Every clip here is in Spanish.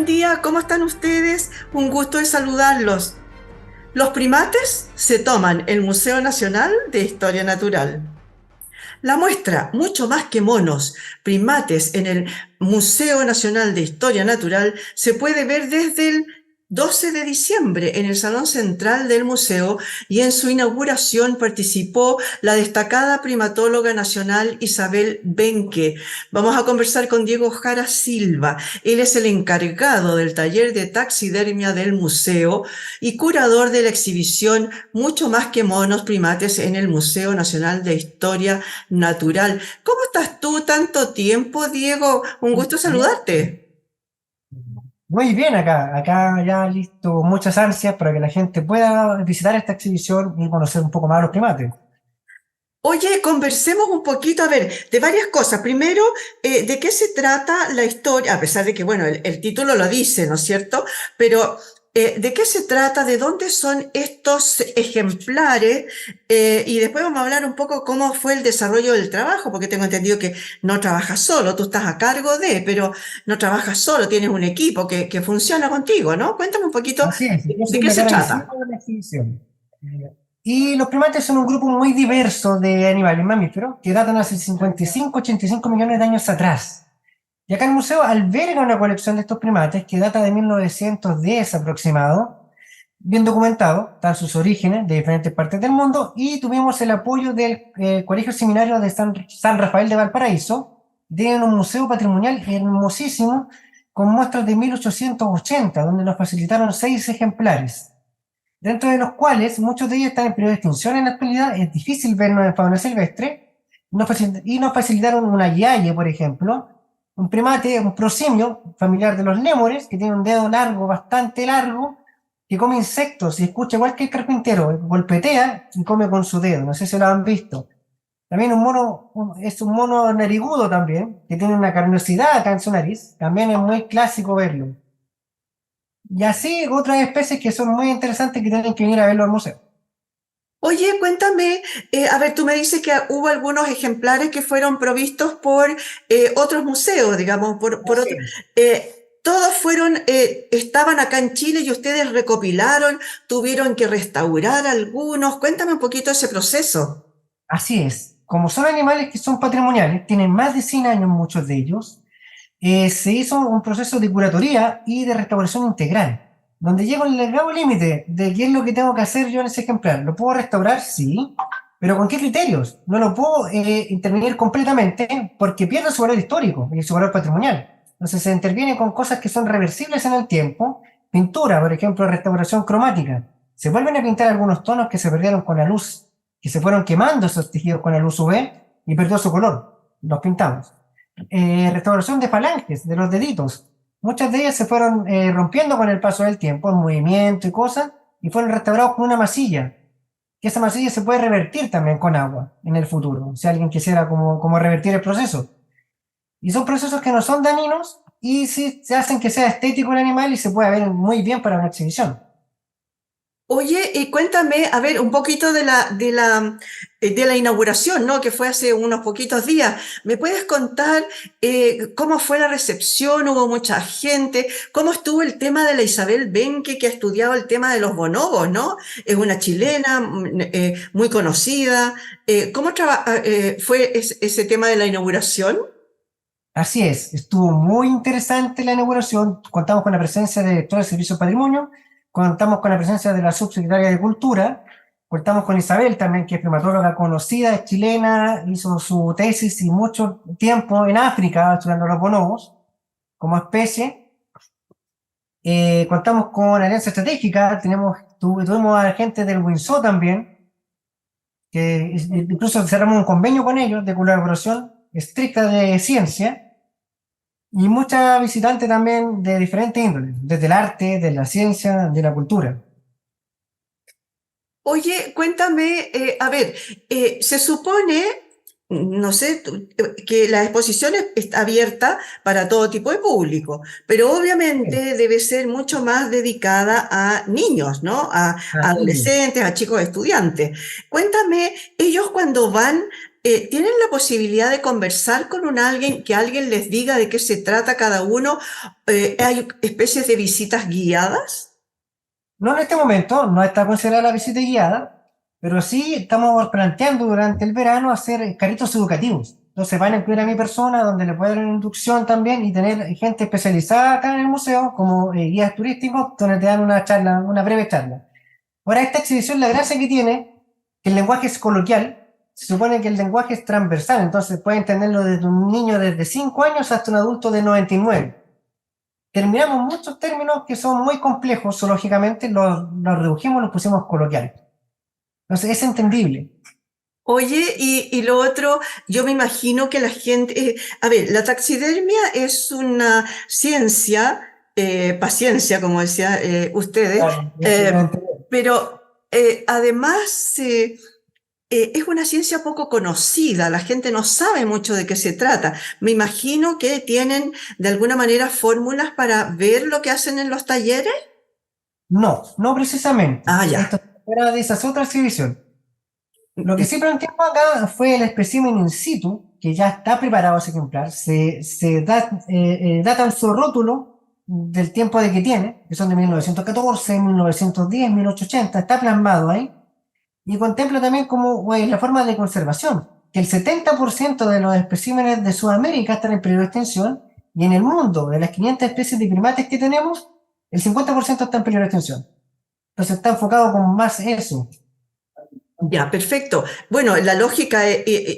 Buen día, ¿cómo están ustedes? Un gusto de saludarlos. Los primates se toman el Museo Nacional de Historia Natural. La muestra, mucho más que monos, primates en el Museo Nacional de Historia Natural, se puede ver desde el 12 de diciembre en el Salón Central del Museo, y en su inauguración participó la destacada primatóloga nacional Isabel Benque. Vamos a conversar con Diego Jara Silva. Él es el encargado del taller de taxidermia del museo y curador de la exhibición Mucho más que monos, primates en el Museo Nacional de Historia Natural. ¿Cómo estás tú? Tanto tiempo, Diego. Un gusto Bien. saludarte. Muy bien acá ya listo, muchas ansias para que la gente pueda visitar esta exhibición y conocer un poco más a los primates. Oye, conversemos un poquito, a ver, de varias cosas. Primero, ¿de qué se trata la historia? A pesar de que, bueno, el título lo dice, ¿no es cierto? Pero, ¿de qué se trata? ¿De dónde son estos ejemplares? Y después vamos a hablar un poco cómo fue el desarrollo del trabajo, porque tengo entendido que no trabajas solo, tú estás a cargo de, pero no trabajas solo, tienes un equipo que funciona contigo, ¿no? Cuéntame un poquito Así es, yo de soy qué la se cara visible trata. de la exhibición. Y los primates son un grupo muy diverso de animales mamíferos que datan hace 55, 85 millones de años atrás. Y acá el museo alberga una colección de estos primates que data de 1910 aproximado, bien documentado, están sus orígenes de diferentes partes del mundo, y tuvimos el apoyo del Colegio Seminario de San Rafael de Valparaíso. Tienen un museo patrimonial hermosísimo con muestras de 1880, donde nos facilitaron 6 ejemplares, dentro de los cuales muchos de ellos están en periodo de extinción en la actualidad. Es difícil verlos en fauna silvestre. Y nos facilitaron una yaye, por ejemplo, un primate, un prosimio familiar de los lémures, que tiene un dedo largo, bastante largo, que come insectos y escucha igual que el carpintero, golpetea y come con su dedo. No sé si lo han visto. También es un mono narigudo también, que tiene una carnosidad acá en su nariz. También es muy clásico verlo. Y así otras especies que son muy interesantes que tienen que venir a verlo al museo. Oye, cuéntame, a ver, tú me dices que hubo algunos ejemplares que fueron provistos por otros museos, digamos, por Así otro. es. Todos fueron, estaban acá en Chile y ustedes recopilaron, tuvieron que restaurar algunos. Cuéntame un poquito ese proceso. Así es. Como son animales que son patrimoniales, tienen más de 100 años muchos de ellos, se hizo un proceso de curatoría y de restauración integral, donde llego al delgado límite de qué es lo que tengo que hacer yo en ese ejemplar. ¿Lo puedo restaurar? Sí, pero ¿con qué criterios? No lo puedo intervenir completamente porque pierde su valor histórico y su valor patrimonial. Entonces se interviene con cosas que son reversibles en el tiempo, pintura, por ejemplo, restauración cromática. Se vuelven a pintar algunos tonos que se perdieron con la luz, que se fueron quemando esos tejidos con la luz UV y perdió su color. Los pintamos. Restauración de falanges, de los deditos. Muchas de ellas se fueron rompiendo con el paso del tiempo, en movimiento y cosas, y fueron restaurados con una masilla, que esa masilla se puede revertir también con agua en el futuro, si alguien quisiera como revertir el proceso. Y son procesos que no son dañinos y sí se hacen que sea estético el animal y se pueda ver muy bien para una exhibición. Oye, y cuéntame, a ver, un poquito de la inauguración, ¿no? Que fue hace unos poquitos días. ¿Me puedes contar cómo fue la recepción? ¿Hubo mucha gente? ¿Cómo estuvo el tema de la Isabel Benque, que ha estudiado el tema de los bonobos, ¿no? Es una chilena muy conocida. ¿Cómo fue ese tema de la inauguración? Así es, estuvo muy interesante la inauguración. Contamos con la presencia del director del Servicio de Patrimonio, contamos con la presencia de la subsecretaria de Cultura, contamos con Isabel también, que es primatóloga conocida, es chilena, hizo su tesis y mucho tiempo en África estudiando los bonobos como especie. Contamos con Alianza Estratégica, tuvimos a gente del WINSO también, que incluso cerramos un convenio con ellos de colaboración estricta de ciencia. Y muchas visitantes también de diferentes índoles, desde el arte, de la ciencia, de la cultura. Oye, cuéntame, a ver, se supone, no sé, que la exposición está abierta para todo tipo de público, pero Sí, obviamente debe ser mucho más dedicada a niños, ¿no? A así es. adolescentes, a chicos estudiantes. Cuéntame, ellos cuando van ¿tienen la posibilidad de conversar con alguien, que alguien les diga de qué se trata cada uno? ¿Hay especies de visitas guiadas? No en este momento, no está considerada la visita guiada, pero sí estamos planteando durante el verano hacer carritos educativos. Entonces van a incluir a mi persona, donde le puedo dar una inducción también y tener gente especializada acá en el museo, como guías turísticos, donde te dan una charla, una breve charla. Ahora, esta exhibición, la gracia que tiene, que el lenguaje es coloquial, se supone que el lenguaje es transversal, entonces puede entenderlo desde un niño desde 5 años hasta un adulto de 99. Terminamos muchos términos que son muy complejos zoológicamente, los redujimos, los pusimos coloquiales. Entonces es entendible. Oye, y lo otro, yo me imagino que la gente, a ver, la taxidermia es una ciencia, paciencia, como decían ustedes, Claro, pero además es una ciencia poco conocida, la gente no sabe mucho de qué se trata. Me imagino que tienen de alguna manera fórmulas para ver lo que hacen en los talleres. no, no precisamente. Ah, Esto ya. era de esa otra exhibición. Lo que sí planteamos acá fue el espécimen in situ, que ya está preparado ese ejemplar. Datan su rótulo del tiempo de que tiene, que son de 1914, 1910, 1880, está plasmado ahí. Y contempla también como la forma de conservación, que el 70% de los especímenes de Sudamérica están en peligro de extinción, y en el mundo, de las 500 especies de primates que tenemos, el 50% está en peligro de extinción. Entonces está enfocado con más eso. Ya, perfecto. Bueno, la lógica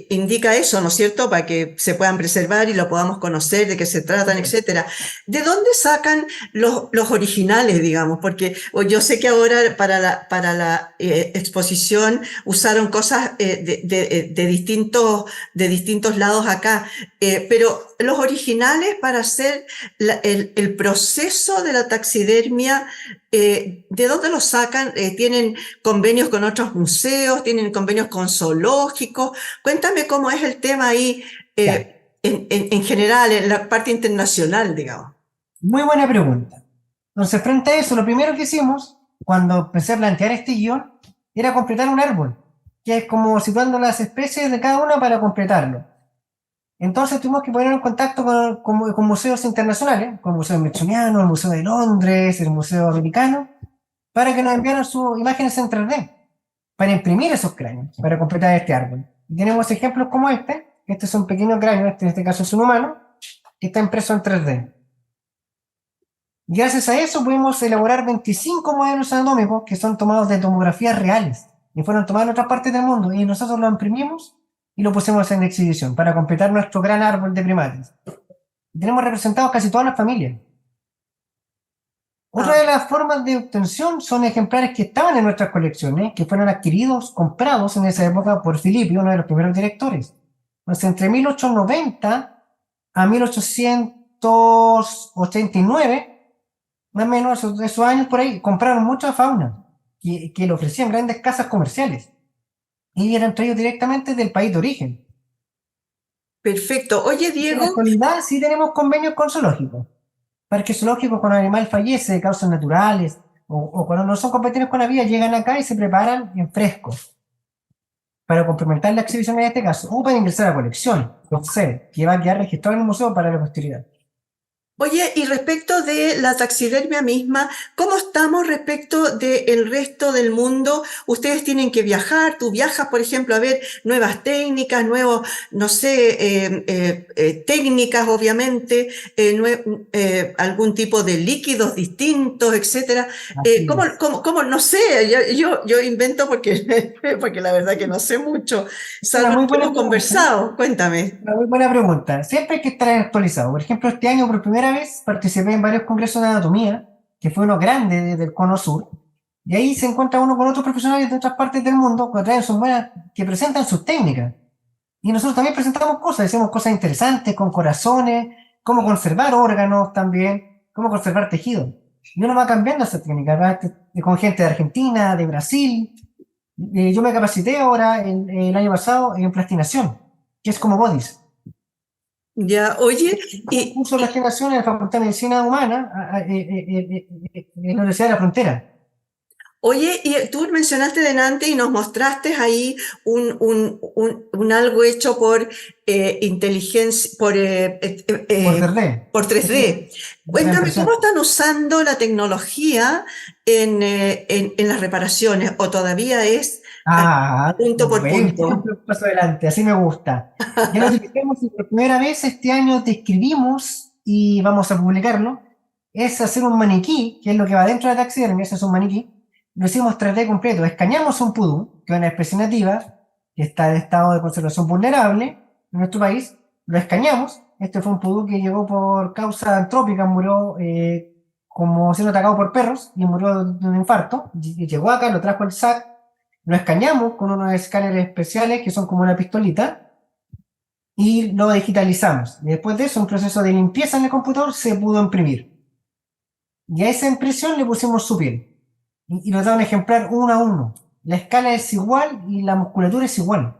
indica eso, ¿no es cierto? Para que se puedan preservar y lo podamos conocer, de qué se tratan, etcétera. ¿De dónde sacan los originales, digamos? Porque yo sé que ahora para la exposición usaron cosas de distintos lados acá, pero los originales para hacer el proceso de la taxidermia, ¿de dónde los sacan? ¿Tienen convenios con otros museos? ¿Tienen convenios con zoológicos? Cuéntame cómo es el tema ahí Ya, en general, en la parte internacional, digamos. muy buena pregunta. Entonces, frente a eso, lo primero que hicimos, cuando empecé a plantear este guión, era completar un árbol, que es como situando las especies de cada una para completarlo. Entonces tuvimos que poner en contacto con museos internacionales, con el Museo Smithsoniano, el Museo de Londres, el Museo Americano, para que nos enviaran sus imágenes en 3D, para imprimir esos cráneos, para completar este árbol. Y tenemos ejemplos como este es un pequeño cráneo, en este caso es un humano, que está impreso en 3D. Gracias a eso pudimos elaborar 25 modelos anatómicos que son tomados de tomografías reales y fueron tomados en otras partes del mundo y nosotros lo imprimimos y lo pusimos en exhibición para completar nuestro gran árbol de primates. Y tenemos representados casi todas las familias. Otra Ah, de las formas de obtención son ejemplares que estaban en nuestras colecciones, que fueron adquiridos, comprados en esa época por Filippi, uno de los primeros directores. Entonces, entre 1890 a 1889, más o menos esos años por ahí, compraron mucha fauna que le ofrecían grandes casas comerciales y eran traídos directamente del país de origen. perfecto. Oye, En la Diego, actualidad sí tenemos convenios con zoológicos. Parques zoológicos cuando un animal fallece de causas naturales o cuando no son competentes con la vida, llegan acá y se preparan en fresco para complementar la exhibición en este caso, o para ingresar a colección, no sé, que va a quedar registrado en el museo para la posteridad. oye, y respecto de la taxidermia misma, ¿cómo estamos respecto del resto del mundo? Ustedes tienen que viajar, tú viajas, por ejemplo, a ver nuevas técnicas, nuevos, no sé, técnicas, obviamente, algún tipo de líquidos distintos, etcétera. Así es. No sé, yo invento porque, porque la verdad que no sé mucho, Una salvo lo muy que buena hemos pregunta. conversado. Cuéntame. Una muy buena pregunta. Siempre hay que estar actualizado. Por ejemplo, este año por primera vez participé en varios congresos de anatomía, que fue uno grande del Cono Sur, y ahí se encuentra uno con otros profesionales de otras partes del mundo que traen sus buenas, que presentan sus técnicas. Y nosotros también presentamos cosas, decimos cosas interesantes, con corazones, cómo conservar órganos también, cómo conservar tejidos. Y uno va cambiando esa técnica, ¿verdad? Con gente de Argentina, de Brasil. Yo me capacité ahora, el año pasado, en plastinación, que es como bodies. Ya, oye, Un y, curso de plastinación en la Facultad de Medicina Humana en la Universidad de la Frontera. Oye, y tú mencionaste delante y nos mostraste ahí un algo hecho por inteligencia, Por 3D. por Sí, sí, 3D. la Cuéntame, ¿cómo impresión. están usando la tecnología en las reparaciones o todavía es punto por Bueno, punto? siempre un paso adelante, así me gusta. Ya lo utilizamos y por primera vez este año describimos y vamos a publicarlo. Es hacer un maniquí, que es lo que va dentro de la taxidermia, ese es un maniquí. Lo hicimos 3D completo. Escaneamos un pudú, que es una especie nativa, que está en estado de conservación vulnerable en nuestro país. Lo escaneamos. Este fue un pudú que llegó por causa antrópica, murió como siendo atacado por perros y murió de un infarto. Y llegó acá, lo trajo el SAC, lo escaneamos con unos escáneres especiales que son como una pistolita y lo digitalizamos. Y después de eso, un proceso de limpieza en el computador se pudo imprimir. Y a esa impresión le pusimos su piel. Y nos da un ejemplar uno a uno. La escala es igual y la musculatura es igual.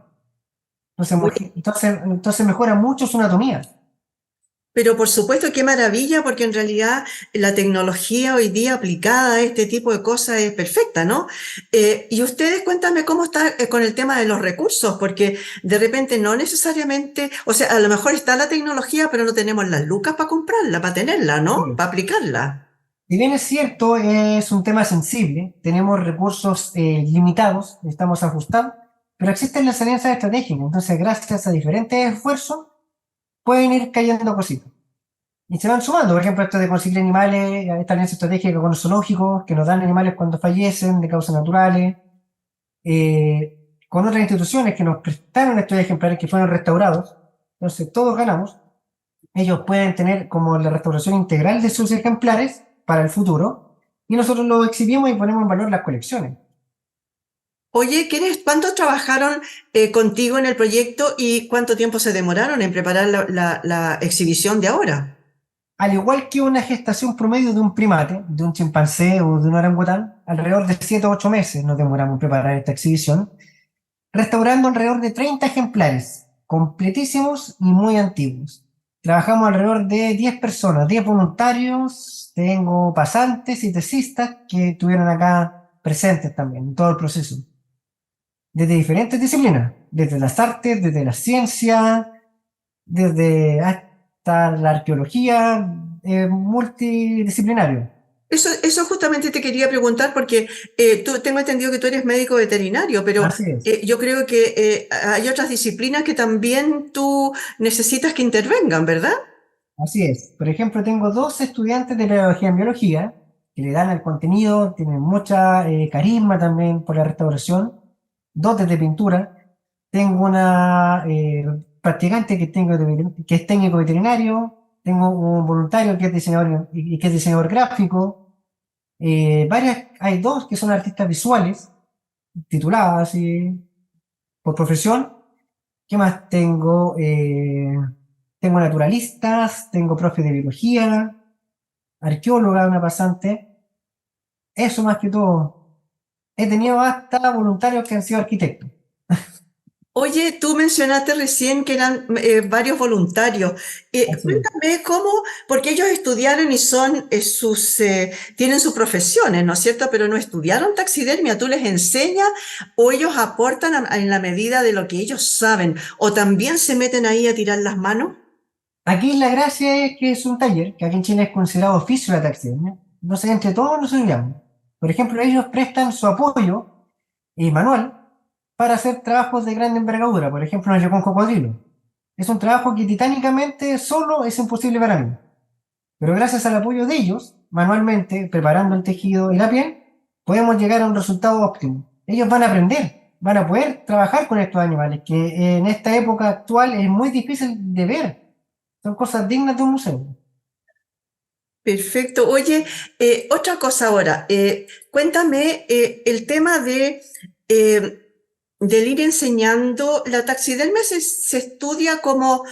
Entonces mejora mucho su anatomía. Pero por supuesto, qué maravilla, porque en realidad la tecnología hoy día aplicada a este tipo de cosas es perfecta, ¿no? Y ustedes cuéntame cómo está con el tema de los recursos, porque de repente no necesariamente, o sea, a lo mejor está la tecnología, pero no tenemos las lucas para comprarla, para tenerla, ¿no? Sí. Para aplicarla. Si bien es cierto, es un tema sensible, tenemos recursos limitados, estamos ajustados, pero existen las alianzas estratégicas. Entonces, gracias a diferentes esfuerzos, pueden ir cayendo cositas. Y se van sumando, por ejemplo, esto de conseguir animales, esta alianza estratégica con los zoológicos, que nos dan animales cuando fallecen de causas naturales, con otras instituciones que nos prestaron estos ejemplares que fueron restaurados. Entonces, todos ganamos. Ellos pueden tener como la restauración integral de sus ejemplares para el futuro, y nosotros lo exhibimos y ponemos en valor las colecciones. Oye, ¿cuántos trabajaron contigo en el proyecto y cuánto tiempo se demoraron en preparar la exhibición de ahora? Al igual que una gestación promedio de un primate, de un chimpancé o de un orangután, alrededor de 7 o 8 meses nos demoramos en preparar esta exhibición, restaurando alrededor de 30 ejemplares, completísimos y muy antiguos. Trabajamos alrededor de 10 personas, 10 voluntarios, tengo pasantes y tesistas que estuvieron acá presentes también en todo el proceso, desde diferentes disciplinas, desde las artes, desde la ciencia, desde hasta la arqueología, multidisciplinario. Eso justamente te quería preguntar porque tengo entendido que tú eres médico veterinario, pero Así es. yo creo que hay otras disciplinas que también tú necesitas que intervengan, ¿verdad? Así es. Por ejemplo, tengo dos estudiantes de pedagogía en biología que le dan al contenido, tienen mucha carisma también por la restauración, dotes de pintura. Tengo una practicante que es técnico veterinario, tengo un voluntario que es diseñador y que es diseñador gráfico. Hay dos que son artistas visuales, tituladas así por profesión. ¿Qué más tengo? Tengo naturalistas, tengo profe de biología, arqueóloga, una pasante. Eso más que todo. He tenido hasta voluntarios que han sido arquitectos. Oye, tú mencionaste recién que eran varios voluntarios. Así es. Cuéntame cómo, porque ellos estudiaron y tienen sus profesiones, ¿no es cierto? Pero no estudiaron taxidermia. ¿Tú les enseñas o ellos aportan en la medida de lo que ellos saben? ¿O también se meten ahí a tirar las manos? Aquí la gracia es que es un taller, que aquí en Chile es considerado oficio de la taxidermia. Entonces, entre todos nos ayudamos. Por ejemplo, ellos prestan su apoyo manual para hacer trabajos de gran envergadura. Por ejemplo, nos llegó un cocodrilo. Es un trabajo que titánicamente solo es imposible para mí. Pero gracias al apoyo de ellos, manualmente, preparando el tejido y la piel, podemos llegar a un resultado óptimo. Ellos van a aprender, van a poder trabajar con estos animales, que en esta época actual es muy difícil de ver. Son cosas dignas de un museo. Perfecto. Oye, otra cosa ahora. Cuéntame el tema eh, del ir enseñando. ¿La taxidermia se estudia como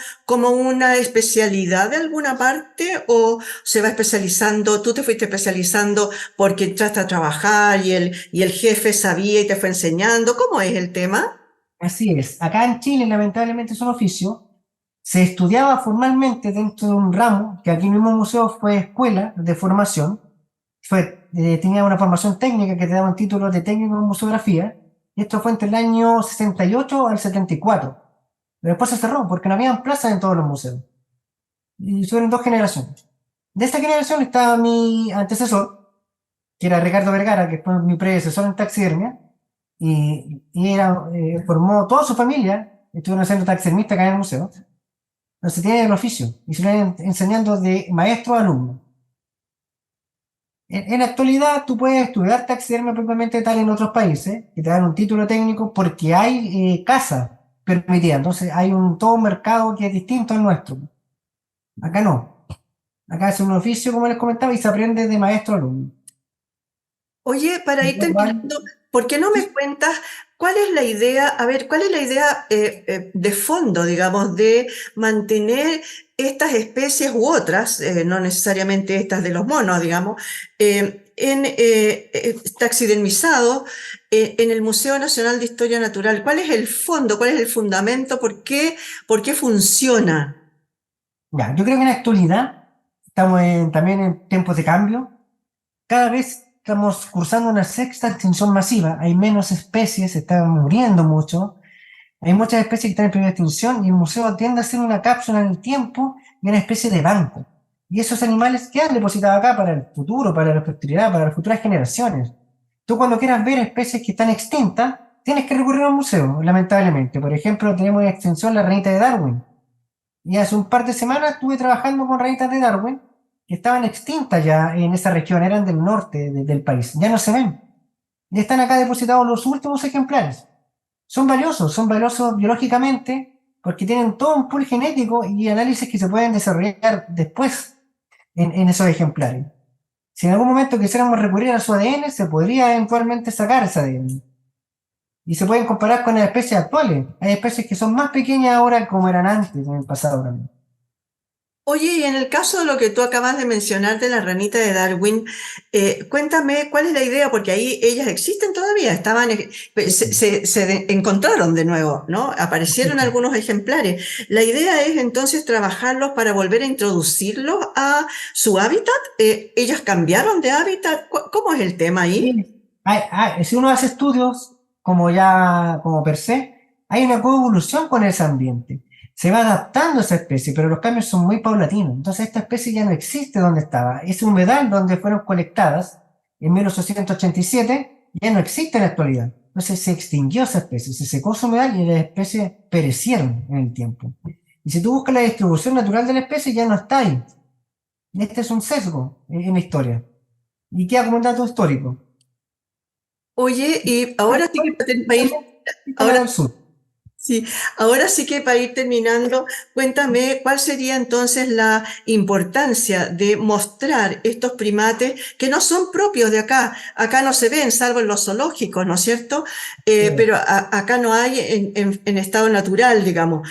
una especialidad de alguna parte o se va especializando? ¿Tú te fuiste especializando porque entraste a trabajar y el jefe sabía y te fue enseñando? ¿Cómo es el tema? Así es. Acá en Chile, lamentablemente, es un oficio. Se estudiaba formalmente dentro de un ramo, que aquí mismo museo fue escuela de formación. Fue tenía una formación técnica que te daba un título de técnico en museografía. Y esto fue entre el año 68 al 74. Pero después se cerró porque no había plazas en todos los museos. Y fueron dos generaciones. De esta generación estaba mi antecesor, que era Ricardo Vergara, que fue mi predecesor en taxidermia, formó toda su familia, estuvieron haciendo taxidermista acá en el museo. Entonces tienen el oficio y se lo van enseñando de maestro a alumno. En la actualidad tú puedes estudiar taxidermia propiamente tal en otros países, que te dan un título técnico porque hay casa permitida. Entonces hay todo un mercado que es distinto al nuestro. Acá no. Acá es un oficio, como les comentaba, y se aprende de maestro a alumno. Oye, para ir Igual, terminando, ¿por qué no me sí, cuentas cuál es la idea, a ver, cuál es la idea de fondo, digamos, de mantener estas especies u otras, no necesariamente estas de los monos, digamos, taxidermizado en el Museo Nacional de Historia Natural? ¿Cuál es el fondo, cuál es el fundamento, por qué funciona? ya, yo creo que en la actualidad estamos también en tiempos de cambio. Cada vez estamos cursando una sexta extinción masiva. Hay menos especies, se están muriendo mucho. Hay muchas especies que están en peligro de extinción y el museo tiende a ser una cápsula en el tiempo y una especie de banco. Y esos animales quedan depositados acá para el futuro, para la posteridad, para las futuras generaciones. Tú cuando quieras ver especies que están extintas, tienes que recurrir a un museo, lamentablemente. Por ejemplo, tenemos en extinción la ranita de Darwin. Y hace un par de semanas estuve trabajando con ranitas de Darwin que estaban extintas ya en esa región, eran del norte del país. Ya no se ven. Y están acá depositados los últimos ejemplares. Son valiosos biológicamente porque tienen todo un pool genético y análisis que se pueden desarrollar después en esos ejemplares. Si en algún momento quisiéramos recurrir a su ADN, se podría eventualmente sacar ese ADN. Y se pueden comparar con las especies actuales. Hay especies que son más pequeñas ahora como eran antes, en el pasado también. Oye, y en el caso de lo que tú acabas de mencionar de la ranita de Darwin, cuéntame cuál es la idea, porque ahí ellas existen todavía, encontraron de nuevo, ¿no? Aparecieron algunos ejemplares. La idea es entonces trabajarlos para volver a introducirlos a su hábitat. ¿Ellas cambiaron de hábitat? ¿Cómo es el tema ahí? Sí. Si uno hace estudios como per se, hay una coevolución con ese ambiente. Se va adaptando a esa especie, pero los cambios son muy paulatinos. Entonces esta especie ya no existe donde estaba. Ese humedal donde fueron colectadas en 1887 ya no existe en la actualidad. Entonces se extinguió esa especie, se secó su humedal y las especies perecieron en el tiempo. Y si tú buscas la distribución natural de la especie, ya no está ahí. Este es un sesgo en la historia. Y queda como un dato histórico. Oye, y ahora sí que para ir, Existe la ahora del sur. sí, ahora sí que para ir terminando, cuéntame cuál sería entonces la importancia de mostrar estos primates que no son propios de acá. Acá no se ven, salvo en los zoológicos, ¿no es cierto? Pero acá no hay en estado natural, digamos.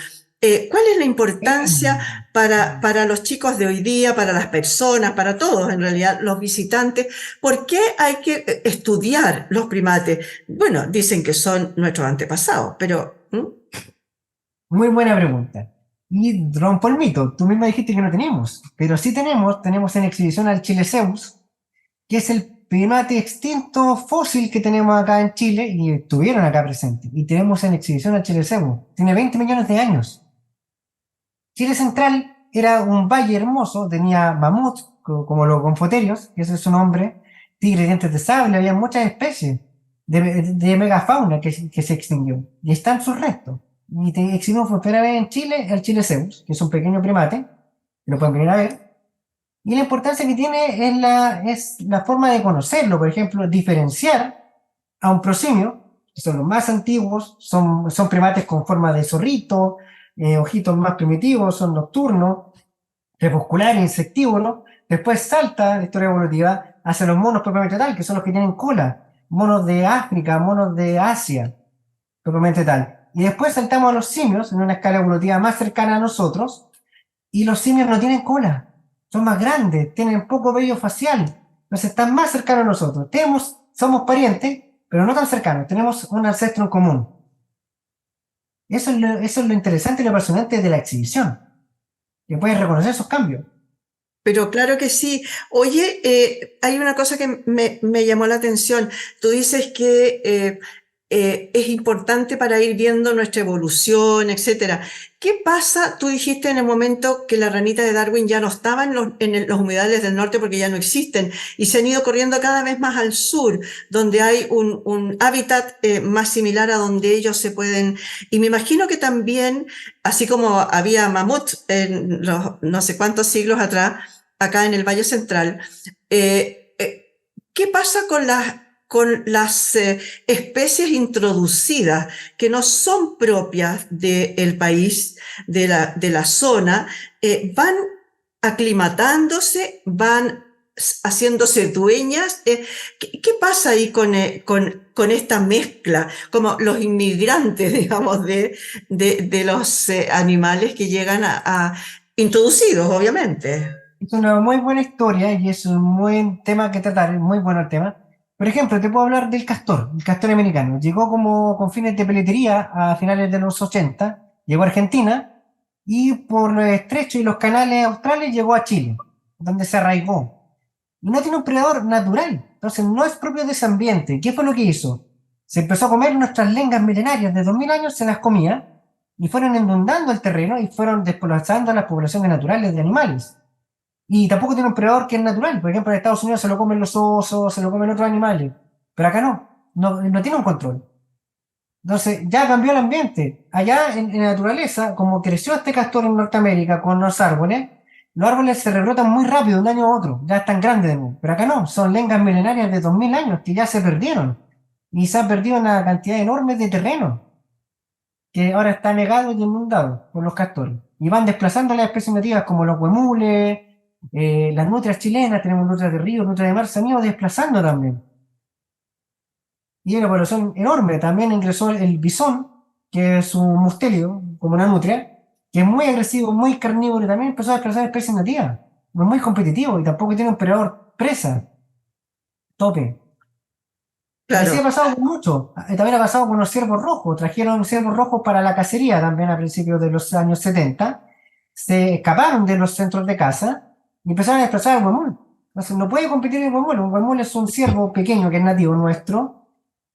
¿Cuál es la importancia para los chicos de hoy día, para las personas, para todos en realidad, los visitantes? ¿Por qué hay que estudiar los primates? Bueno, dicen que son nuestros antepasados, pero... ¿Mm? Muy buena pregunta. Y rompo el mito. Tú misma dijiste que no tenemos, pero sí tenemos en exhibición al Chilezeus, que es el primate extinto fósil que tenemos acá en Chile y estuvieron acá presentes. Y tenemos en exhibición al Chilezeus. Tiene 20 millones de años. Chile Central era un valle hermoso, tenía mamut, como los gonfoterios, que ese es su nombre, tigre dientes de sable, había muchas especies de megafauna que se extinguió. Y están sus restos. Y exhibimos por primera vez en Chile el Chilezeus, que es un pequeño primate, que lo pueden venir a ver. Y la importancia que tiene es la forma de conocerlo, por ejemplo, diferenciar a un prosimio, que son los más antiguos, son primates con forma de zorrito, ojitos más primitivos, son nocturnos, crepusculares, insectívoros. Después salta la historia evolutiva hacia los monos propiamente tal, que son los que tienen cola, monos de África, monos de Asia, propiamente tal. Y después saltamos a los simios en una escala evolutiva más cercana a nosotros, y los simios no tienen cola, son más grandes, tienen poco vello facial, entonces están más cercanos a nosotros. Somos parientes, pero no tan cercanos, tenemos un ancestro en común. Eso es lo interesante y lo apasionante de la exhibición, que puedes reconocer esos cambios. Pero claro que sí. Oye, hay una cosa que me llamó la atención. Tú dices que es importante para ir viendo nuestra evolución, etcétera. ¿Qué pasa? Tú dijiste en el momento que la ranita de Darwin ya no estaba los humedales del norte porque ya no existen y se han ido corriendo cada vez más al sur, donde hay un hábitat más similar a donde ellos se pueden. Y me imagino que también, así como había mamut en los no sé cuántos siglos atrás, acá en el Valle Central. ¿Qué pasa con las especies introducidas que no son propias del país, de la zona? Van aclimatándose, van haciéndose dueñas. ¿Qué pasa ahí con esta mezcla? Como los inmigrantes, digamos, de los animales que llegan introducidos, obviamente. Es una muy buena historia y es un buen tema que tratar, es muy bueno el tema. Por ejemplo, te puedo hablar del castor, el castor americano. Llegó como con fines de peletería a finales de los 80, llegó a Argentina y por los estrechos y los canales australes llegó a Chile, donde se arraigó. Y no tiene un predador natural, entonces no es propio de ese ambiente. ¿Qué fue lo que hizo? Se empezó a comer nuestras lengas milenarias de 2000 años, se las comía y fueron inundando el terreno y fueron desplazando a las poblaciones naturales de animales. Y tampoco tiene un predador que es natural. Por ejemplo, en Estados Unidos se lo comen los osos, se lo comen otros animales. Pero acá no tiene un control. Entonces, ya cambió el ambiente. Allá en la naturaleza, como creció este castor en Norteamérica con los árboles se rebrotan muy rápido de un año a otro. Ya están grandes de nuevo. Pero acá no, son lengas milenarias de 2000 años que ya se perdieron. Y se ha perdido una cantidad enorme de terreno que ahora está negado y inundado por los castores. Y van desplazando las especies nativas como los huemules, las nutrias chilenas, tenemos nutrias de río, nutrias de mar, se han ido desplazando también. Y hay una población enorme. También ingresó el bisón, que es un mustelio, como una nutria, que es muy agresivo, muy carnívoro y también empezó a desplazar especies nativas. No es muy competitivo y tampoco tiene un predador presa, tope. Y así Claro. ha pasado con mucho. También ha pasado con los ciervos rojos. Trajeron ciervos rojos para la cacería también a principios de los años 70. Se escaparon de los centros de caza y empezaron a desplazar al huemul. Entonces no puede competir el huemul. Un huemul es un ciervo pequeño que es nativo nuestro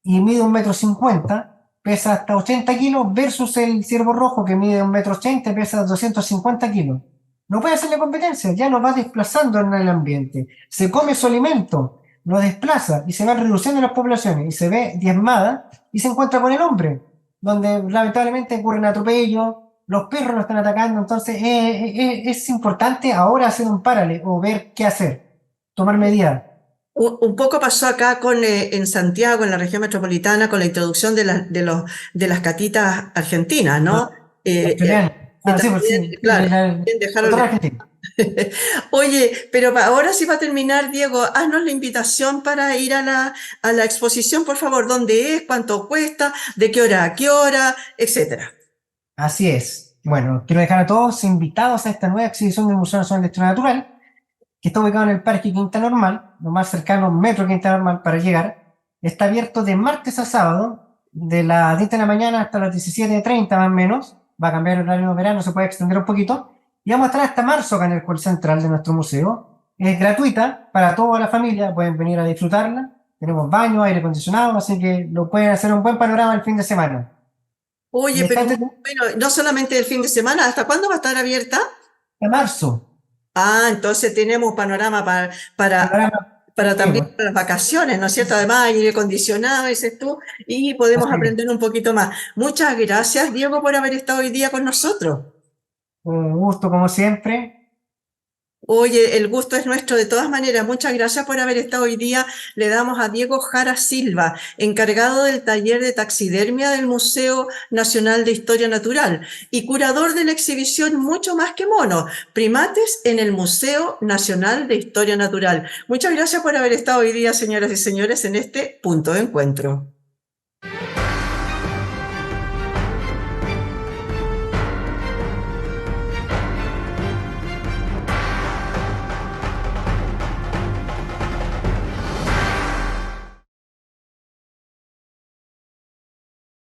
y mide 1,50 m, pesa hasta 80 kilos versus el ciervo rojo que mide 1,80 m y pesa 250 kilos. No puede hacerle competencia, ya lo va desplazando en el ambiente. Se come su alimento, lo desplaza y se van reduciendo las poblaciones y se ve diezmada y se encuentra con el hombre, donde lamentablemente ocurren atropellos, los perros lo están atacando, entonces es importante ahora hacer un paralelo o ver qué hacer, tomar medidas. Un poco pasó acá en Santiago, en la región metropolitana, con la introducción de las catitas argentinas, ¿no? Ah, Eh, australiano. que Ah, sí, pues también, sí, claro, el también dejaron doctor de. argentino. Oye, pero ahora sí va a terminar, Diego, haznos la invitación para ir a la exposición, por favor. ¿Dónde es? ¿Cuánto cuesta? ¿De qué hora a qué hora? Etcétera. Así es. Bueno, quiero dejar a todos invitados a esta nueva exhibición del Museo Nacional de Historia Natural, que está ubicado en el Parque Quinta Normal, lo más cercano, Metro Quinta Normal, para llegar. Está abierto de martes a sábado, de las 10 de la mañana hasta las 17:30 más o menos. Va a cambiar el horario de verano, se puede extender un poquito. Y vamos a estar hasta marzo acá en el hall central de nuestro museo. Es gratuita para toda la familia, pueden venir a disfrutarla. Tenemos baño, aire acondicionado, así que lo pueden hacer un buen panorama el fin de semana. Y Oye, está pero hasta bueno, no solamente el fin de semana, ¿hasta cuándo va a estar abierta? marzo. Ah, entonces tenemos panorama para, Panorama para también activo. para las vacaciones, ¿no es cierto? Además, aire acondicionado, dices tú, y podemos Así es. aprender un poquito más. Muchas gracias, Diego, por haber estado hoy día con nosotros. Un gusto como siempre. Oye, el gusto es nuestro de todas maneras. Muchas gracias por haber estado hoy día. Le damos a Diego Jara Silva, encargado del taller de taxidermia del Museo Nacional de Historia Natural y curador de la exhibición Mucho más que monos, primates en el Museo Nacional de Historia Natural. Muchas gracias por haber estado hoy día, señoras y señores, en este punto de encuentro.